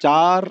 4,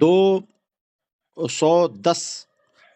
210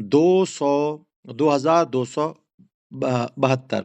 2272।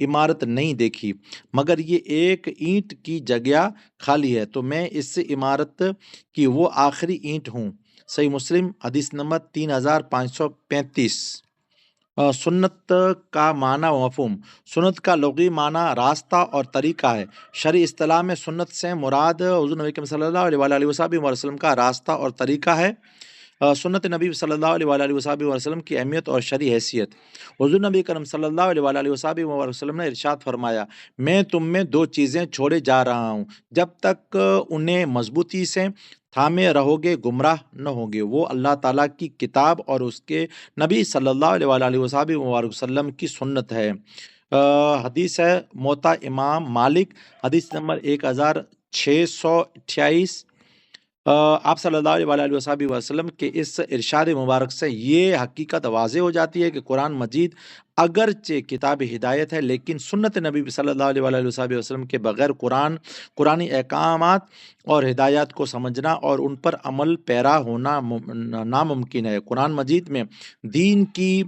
عمارت نہیں دیکھی مگر یہ ایک اینٹ کی جگہ خالی ہے، تو میں اس عمارت کی وہ آخری اینٹ ہوں۔ صحیح مسلم حدیث نمبر 3535۔ سنت کا معنی و مفہوم۔ سنت کا لغوی معنی راستہ اور طریقہ ہے۔ شرعی اصطلاح میں سنت سے مراد حضور نبی کریم صلی اللہ علیہ وآلہ وصحبہ وسلم کا راستہ اور طریقہ ہے۔ سنت نبی صلی اللہ علیہ وآلہ وصحبہ وسلم کی اہمیت اور شرعی حیثیت۔ حضور نبی کریم صلی اللہ علیہ وآلہ وصحبہ وسلم نے ارشاد فرمایا، میں تم میں دو چیزیں چھوڑے جا رہا ہوں، جب تک انہیں مضبوطی سے تھامے رہو گے گمراہ نہ ہوگے۔ وہ اللہ تعالیٰ کی کتاب اور اس کے نبی صلی اللہ علیہ وآلہ وصحبہ وسلم کی سنت ہے۔ حدیث ہے موطا امام مالک، حدیث نمبر 1628۔ آپ صلی اللہ علیہ وآلہ وصحبہ وسلم کے اس ارشاد مبارک سے یہ حقیقت واضح ہو جاتی ہے کہ قرآن مجید اگرچہ کتاب ہدایت ہے، لیکن سنت نبی صلی اللہ علیہ وآلہ وصحبہ وسلم کے بغیر قرآنی احکامات اور ہدایات کو سمجھنا اور ان پر عمل پیرا ہونا ناممکن ہے۔ قرآن مجید میں دین کی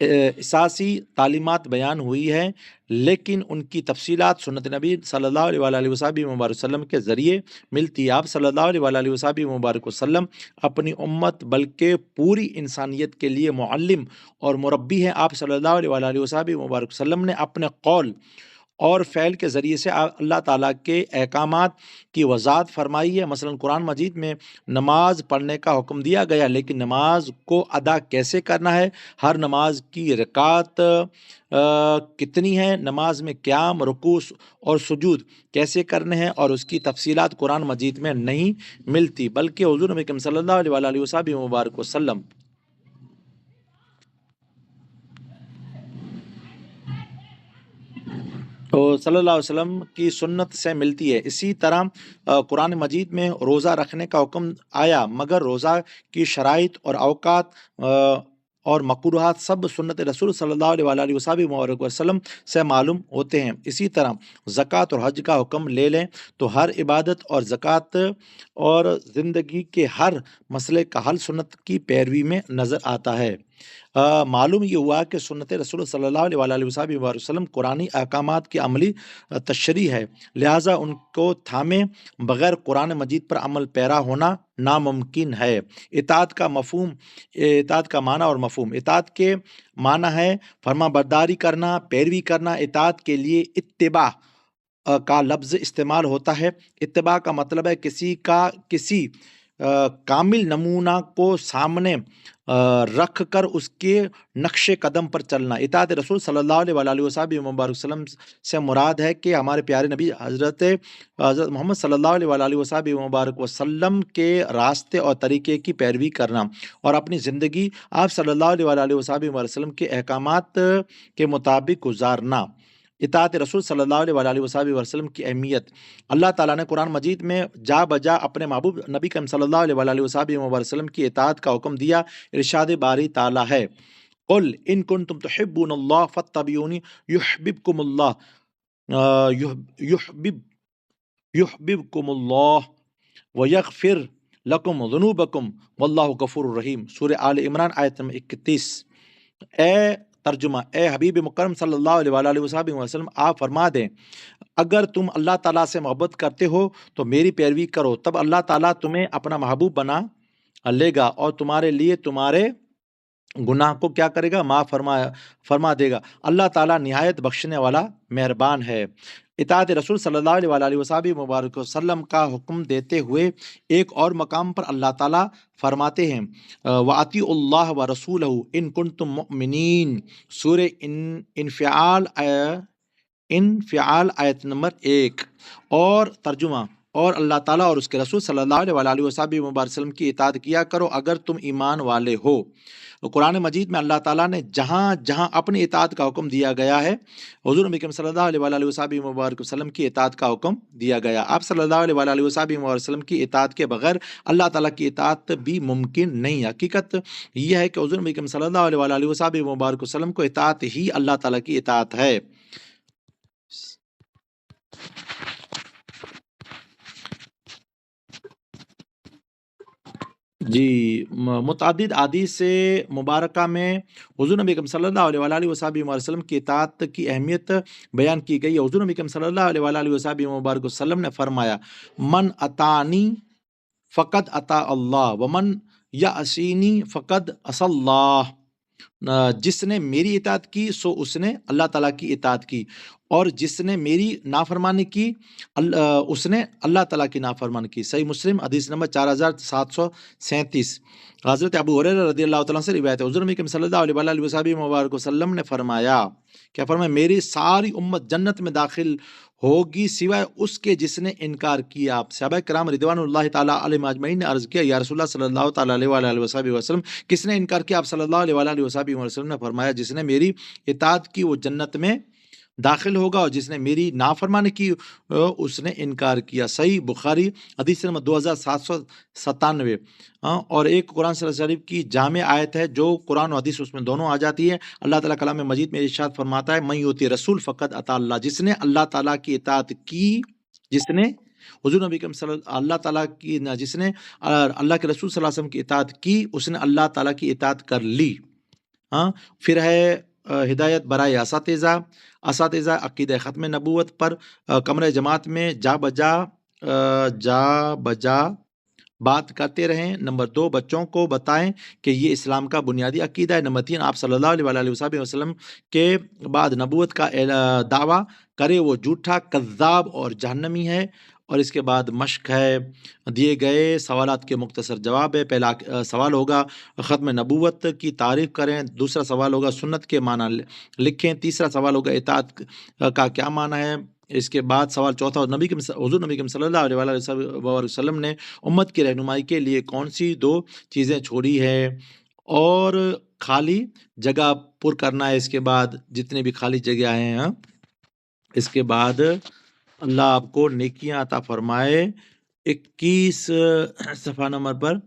اساسی تعلیمات بیان ہوئی ہے، لیکن ان کی تفصیلات سنت نبی صلی اللہ علیہ وآلہ وصحبہ وسلم کے ذریعے ملتی ہے۔ آپ صلی اللہ علیہ وآلہ وصحبہ وسلم اپنی امت بلکہ پوری انسانیت کے لیے معلم اور مربی ہیں۔ آپ صلی اللہ علیہ وآلہ وصحبہ وسلم نے اپنے قول اور فعل کے ذریعے سے اللہ تعالیٰ کے احکامات کی وضاحت فرمائی ہے۔ مثلا قرآن مجید میں نماز پڑھنے کا حکم دیا گیا، لیکن نماز کو ادا کیسے کرنا ہے، ہر نماز کی رکعت کتنی ہے، نماز میں قیام، رکوع اور سجود کیسے کرنے ہیں، اور اس کی تفصیلات قرآن مجید میں نہیں ملتی، بلکہ حضور نبی کریم صلی اللہ علیہ وآلہ وصحبہ وسلم صلی اللہ علیہ وسلم کی سنت سے ملتی ہے۔ اسی طرح قرآن مجید میں روزہ رکھنے کا حکم آیا، مگر روزہ کی شرائط اور اوقات اور مکروہات سب سنت رسول صلی اللہ علیہ وآلہ وصحبہ وسلم سے معلوم ہوتے ہیں۔ اسی طرح زکوٰۃ اور حج کا حکم لے لیں تو ہر عبادت اور زکوٰۃ اور زندگی کے ہر مسئلے کا حل سنت کی پیروی میں نظر آتا ہے۔ معلوم یہ ہوا کہ سنت رسول صلی اللہ علیہ وآلہ وصحبہ وسلم قرآنی احکامات کی عملی تشریح ہے، لہٰذا ان کو تھامے بغیر قرآن مجید پر عمل پیرا ہونا ناممکن ہے۔ اطاعت کا معنی اور مفہوم۔ اطاعت کے معنی ہے فرما برداری کرنا، پیروی کرنا۔ اطاعت کے لیے اتباع کا لفظ استعمال ہوتا ہے۔ اتباع کا مطلب ہے کسی کامل نمونہ کو سامنے رکھ کر اس کے نقش قدم پر چلنا۔ اطاعت رسول صلی اللہ علیہ وآلہ وصحبہ وسلم سے مراد ہے کہ ہمارے پیارے نبی حضرت محمد صلی اللہ علیہ وآلہ وصحبہ وسلم کے راستے اور طریقے کی پیروی کرنا اور اپنی زندگی آپ صلی اللہ علیہ وآلہ وصحبہ وسلم کے احکامات کے مطابق گزارنا۔ اطاعت رسول صلی اللہ علیہ وآلہ وصحبہ وسلم کی اہمیت۔ اللہ تعالیٰ نے قرآن مجید میں جا بجا اپنے محبوب نبی کریم صلی اللہ علیہ وآلہ وصحبہ وسلم کی اطاعت کا حکم دیا۔ ارشاد باری تعالیٰ ہے، قل ان کنتم تحبون اللہ فاتبعونی یحببکم اللہ یحببکم اللہ ویغفر لکم ذنوبکم واللہ غفور الرحیم۔ سورہ آل عمران آیت نمبر 31۔ ترجمہ، اے حبیب مکرم صلی اللہ علیہ وآلہ وصحبہ وسلم، آپ فرما دیں اگر تم اللہ تعالیٰ سے محبت کرتے ہو تو میری پیروی کرو، تب اللہ تعالیٰ تمہیں اپنا محبوب بنا لے گا اور تمہارے لیے تمہارے گناہ کو کیا کرے گا، معاف فرما دے گا۔ اللہ تعالیٰ نہایت بخشنے والا مہربان ہے۔ اطاعت رسول صلی اللہ علیہ وآلہ وصحبہ وسلم کا حکم دیتے ہوئے ایک اور مقام پر اللہ تعالیٰ فرماتے ہیں، وَأَطِیعُوا اللَّهَ وَرَسُولَهُ إِن كُنتُم مُّؤْمِنِینَ۔ سورہ انفعال آیت نمبر 1۔ اور ترجمہ، اور اللہ تعالیٰ اور اس کے رسول صلی اللہ علیہ وآلہ وصحبہ وسلم کی اطاعت کیا کرو اگر تم ایمان والے ہو۔ قرآن مجید میں اللہ تعالیٰ نے جہاں جہاں اپنی اطاعت کا حکم دیا گیا ہے، حضور نبی کریم صلی اللہ علیہ وآلہ وصحبہ وسلم کی اطاعت کا حکم دیا گیا۔ آپ صلی اللہ علیہ وآلہ وصحبہ وسلم کی اطاعت کے بغیر اللہ تعالیٰ کی اطاعت بھی ممکن نہیں۔ حقیقت یہ ہے کہ حضور نبی کریم صلی اللہ علیہ وآلہ وصحبہ وسلم کو اطاعت ہی اللہ تعالیٰ کی اطاعت ہے۔ جی متعدد احادیث سے مبارکہ میں حضور نبی اکرم صلی اللہ علیہ وآلہ وصحبہ وسلم کی اطاعت کی اہمیت بیان کی گئی ہے۔ حضور نبی اکرم صلی اللہ علیہ وآلہ وصحبہ مبارک وسلم نے فرمایا، من اطاعنی فقد اطاع اللہ ومن یعصینی فقد عصی اللہ۔ جس نے میری اطاعت کی سو اس نے اللہ تعالیٰ کی اطاعت کی، اور جس نے میری نافرمانی کی اس نے اللہ تعالیٰ کی نافرمانی کی۔ صحیح مسلم حدیث نمبر 4737۔ حضرت ابو ہریرہ رضی اللہ تعالیٰ سے روایت ہے، حضور نبی کریم صلی اللہ علیہ وآلہ وصحبہ مبارک وسلم نے فرمایا، کیا فرمایا، میری ساری امت جنت میں داخل ہوگی سوائے اس کے جس نے انکار کیا۔ صحابہ کرام رضوان اللہ تعالیٰ علیہم اجمعین نے عرض کیا، یا رسول اللہ صلی اللہ تعالیٰ علیہ وآلہ وصحبہ وسلم، کس نے انکار کیا؟ آپ صلی اللہ علیہ وآلہ وصحبہ وسلم نے فرمایا، جس نے میری اطاعت کی وہ جنت میں داخل ہوگا، اور جس نے میری نافرمانی کی اس نے انکار کیا۔ صحیح بخاری حدیث نمبر 2797۔ اور ایک قرآن صلی اللہ علیہ وسلم کی جامع آیت ہے، جو قرآن و حدیث اس میں دونوں آ جاتی ہے۔ اللہ تعالیٰ کلام مجید میں ارشاد فرماتا ہے، من یطع رسول فقد اطاع اللہ، جس نے اللہ تعالیٰ کی اطاعت کی، جس نے حضور نبی کریم صلی اللہ تعالیٰ کی جس نے اللہ کے رسول صلی اللہ علیہ وسلم کی اطاعت کی، اس نے اللہ تعالیٰ کی اطاعت کر لی۔ پھر ہے ہدایت برائے اساتذہ عقیدہ ختم نبوت پر کمرہ جماعت میں جا بجا بات کرتے رہیں۔ نمبر 2، بچوں کو بتائیں کہ یہ اسلام کا بنیادی عقیدہ ہے۔ نمبر 3، آپ صلی اللہ علیہ وآلہ وصحبہ وسلم کے بعد نبوت کا دعویٰ کرے وہ جھوٹا، کذاب اور جہنمی ہے۔ اور اس کے بعد مشق ہے، دیے گئے سوالات کے مختصر جواب ہے۔ پہلا سوال ہوگا ختم نبوت کی تعریف کریں، دوسرا سوال ہوگا سنت کے معنی لکھیں، تیسرا سوال ہوگا اطاعت کا کیا معنی ہے۔ اس کے بعد سوال چوتھا، حضور نبی صلی اللہ علیہ وآلہ وسلم نے امت کی رہنمائی کے لیے کون سی 2 چیزیں چھوڑی ہے، اور خالی جگہ پر کرنا ہے۔ اس کے بعد جتنے بھی خالی جگہ ہیں، اس کے بعد اللہ آپ کو نیکیاں عطا فرمائے۔ 21 صفحہ نمبر پر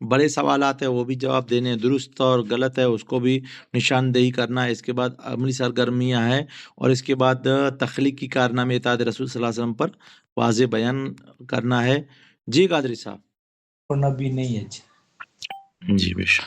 بڑے سوالات ہیں، وہ بھی جواب دینے، درست اور غلط ہے اس کو بھی نشاندہی کرنا ہے۔ اس کے بعد عملی سرگرمیاں ہیں، اور اس کے بعد تخلیقی کارنامے اطاعت رسول صلی اللہ علیہ وسلم پر واضح بیان کرنا ہے۔ جی قادری صاحب۔ اور نبی نہیں ہے جی بے شک۔